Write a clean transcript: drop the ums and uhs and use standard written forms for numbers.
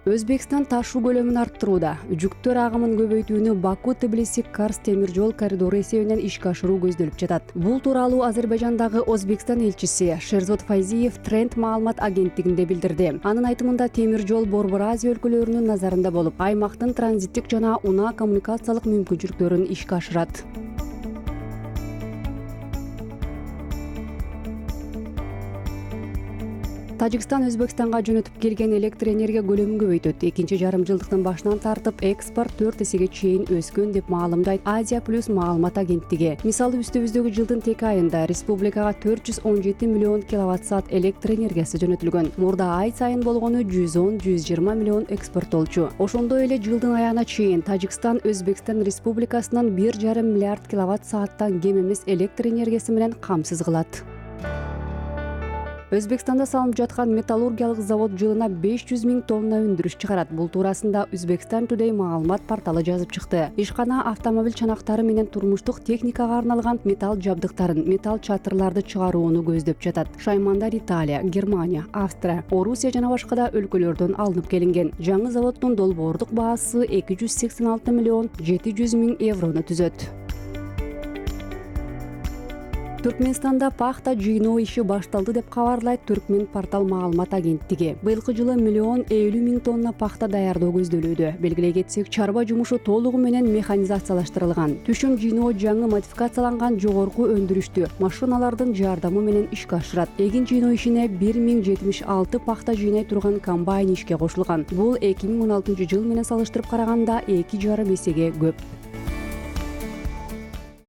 Өзбекстан ташуу көлөмүн арттырууда. Жүктөр агымын көбөйтүүнү Баку-Тбилиси-Карс темир жол коридору эсебинен ишке ашыруу көздөлүп жатат. Бул тууралуу Азербайжандагы Өзбекстан элчиси Шерзод Файзиев Тренд маалымат агенттигинде билдирди. Анын айтымында темир жол Борбор Азия өлкөлөрүнүн назарында болуп, аймактын транзиттик жана унаа коммуникациялык мүмкүнчүлүктөрүн ишке ашырат. Тажикстан Өзбекстанга жөнөтүп келген электр энергия көлөмүн көбөйтөт. Экинчи жарым жылдыктын башынан тартып экспорт 4 эсеге чейин өскөн деп маалымдайт Азия Плюс маалымат агенттиги. Мисалы үстүбүздөгү жылдын тек айында республикага 417 миллион киловатт-саат электр энергиясы жөнөтүлгөн. Мурда ай сайын болгону 110-120 миллион экспорттолчу. Ошондой эле жылдын аягына чейин Тажикстан Өзбекстан Республикасынан 1,5 миллиард киловатт-сааттан кем эмес электр энергиясы менен камсыз кылат. Өзбекстанда салынып жаткан металлургиялык завод жылына 500 миң тонна өндүрүш чыгарат. Бул туурасында Uzbekistan Today маалымат порталы жазып чыкты. Ишкана автомобиль чанактары менен турмуштук техникага арналган металл жабдыктарын, металл чатырларды чыгарууну көздөп жатат. Шаймандар Италия, Германия, Австрия, Орусия жана башка да өлкөлөрдөн алынып келинген. Жаңы заводдун долбоордук баасы 286 миллион 700 миң еврону түзөт. Түркменстанда пахта жыйноо иши башталды деп кабарлайт Түркмен портал маалымат агенттиги. Быйылкы жылы 1,50 миң тонна пахта даярдоо көздөлүүдө. Белгилей кетсек, чарба жумушу толугу менен механизациялаштырылган. Түшүм жыйноо жаңы модификацияланган жогорку өндүрүштүү машиналардын жардамы менен ишке ашырат. Эгин жыйноо ишине 1076 пахта жыйнай турган комбайн ишке кошулган. Бул 2016 жыл менен салыштырып караганда 2,5 эсеге көп.